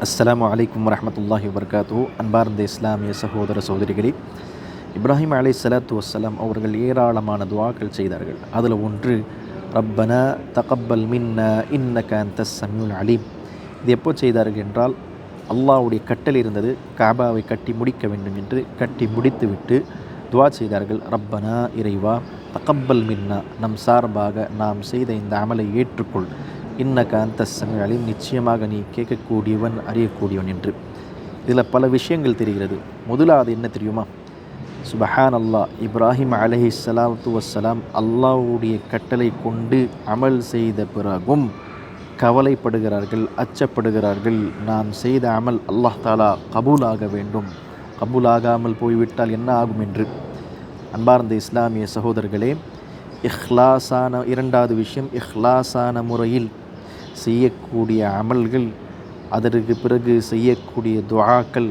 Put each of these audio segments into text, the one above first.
அஸ்ஸலாமு அலைக்கும் வரஹ்மத்துல்லாஹி வபரகாத்துஹு. அன்பார்ந்த இஸ்லாமிய சகோதர சகோதரிகளே, இப்ராஹிம் அலைஹிஸ்ஸலாத்து வஸ்ஸலாம் அவர்கள் ஏராளமான துஆக்கள் செய்தார்கள். அதில் ஒன்று ரப்பனா தகப்பல் மின்னா இன்னக அன்தஸ் ஸமீஉல் அலீம். இது எப்போ செய்தார்கள் என்றால், அல்லாஹ்வுடைய கட்டளை இருந்தது, காபாவை கட்டி முடிக்க வேண்டும் என்று. கட்டி முடித்துவிட்டு துஆ செய்தார்கள், ரப்பனா இறைவா தகப்பல் மின்னா, நம் சார்பாக நாம் செய்த இந்த அமலை ஏற்றுக்கொள், இன்னக அன்தஸ் ஸமீஉல் அலீம், நிச்சயமாக நீ கேட்கக்கூடியவன், அறியக்கூடியவன் என்று. இதில் பல விஷயங்கள் தெரிகிறது. முதலாவது என்ன தெரியுமா? சுபஹான் அல்லாஹ், இப்ராஹிம் அலைஹிஸ்ஸலாத்து வஸ்ஸலாம் அல்லாஹ்வுடைய கட்டளை கொண்டு அமல் செய்த பிறகும் கவலைப்படுகிறார்கள், அச்சப்படுகிறார்கள். நாம் செய்த அமல் அல்லாஹ் தாலா கபூலாக வேண்டும், கபூலாகாமல் போய்விட்டால் என்ன ஆகும் என்று. அன்பார்ந்த இஸ்லாமிய சகோதரர்களே, இஹ்லாஸான இரண்டாவது விஷயம், இஹ்லாஸான முறையில் செய்யக்கூடிய அமல்கள், அதற்கு பிறகு செய்யக்கூடிய துஆக்கள்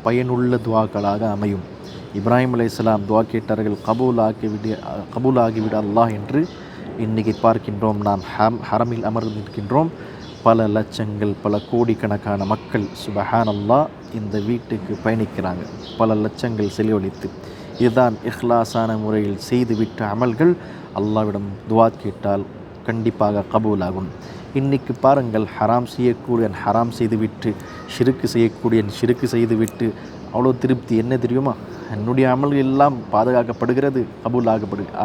பயனுள்ள துஆக்களாக அமையும். இப்ராஹிம் அலைஹிஸ்ஸலாம் துஆ கேட்டார்கள், கபூலாகிவிட அல்லாஹ் என்று. இன்றைக்கி பார்க்கின்றோம், நாம் ஹரமில் அமர்ந்திருக்கின்றோம். பல லட்சங்கள், பல கோடிக்கணக்கான மக்கள் சுபஹான் அல்லாஹ் இந்த வீட்டுக்கு பயணிக்கிறாங்க, பல லட்சங்கள் செலவழித்து. இதுதான் இஹ்லாஸான முறையில் செய்துவிட்ட அமல்கள். அல்லாஹ்விடம் துஆ கேட்டால் கண்டிப்பாக கபூலாகும். இன்றைக்கு பாருங்கள், ஹராம் செய்யக்கூடியன் ஹராம் செய்துவிட்டு, ஷிருக்கு செய்யக்கூடியன் ஷிருக்கு செய்துவிட்டு அவ்வளோ திருப்தி. என்ன தெரியுமா? என்னுடைய அமல்கள் எல்லாம் பாதுகாக்கப்படுகிறது, கபூல்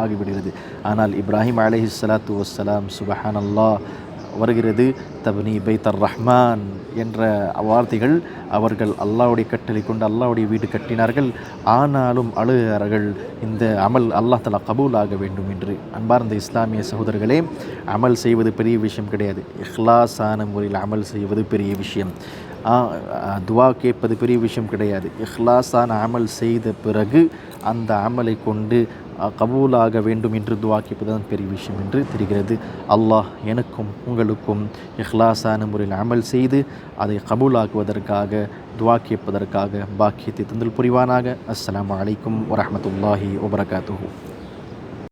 ஆகிவிடுகிறது. ஆனால் இப்ராஹிம் அலைஹிஸ்ஸலாத்து வஸ்ஸலாம் சுபஹான் அல்லாஹ் வருகிறது, தப்னி பைத்தர் ரஹ்மான் என்ற வார்த்தைகள். அவர்கள் அல்லாஹ்வுடைய கட்டளை கொண்டு அல்லாஹ்வுடைய வீடு கட்டினார்கள். ஆனாலும் அழுகிறார்கள், இந்த அமல் அல்லாஹ் தஆலா கபூலாக வேண்டும் என்று. அன்பார்ந்த இஸ்லாமிய சகோதரர்களே, அமல் செய்வது பெரிய விஷயம் கிடையாது. இஹ்லாஸான முறையில் அமல் செய்வது பெரிய விஷயம். துஆ கேட்பது பெரிய விஷயம் கிடையாது. இஹ்லாஸான அமல் செய்த பிறகு அந்த அமலை கொண்டு கபூலாக வேண்டும் என்று துஆ கேட்பது தான் பெரிய விஷயம் என்று தெரிகிறது. அல்லாஹ் எனக்கும் உங்களுக்கும் இஹ்லாஸான முறையில் அமல் செய்து அதை கபூலாக்குவதற்காக, துஆ கேட்பதற்காக பாக்கியத்தை தந்தல் புரிவானாக. அஸ்ஸலாமு அலைக்கும் வரஹ்மத்துல்லாஹி வபரகாத்துஹு.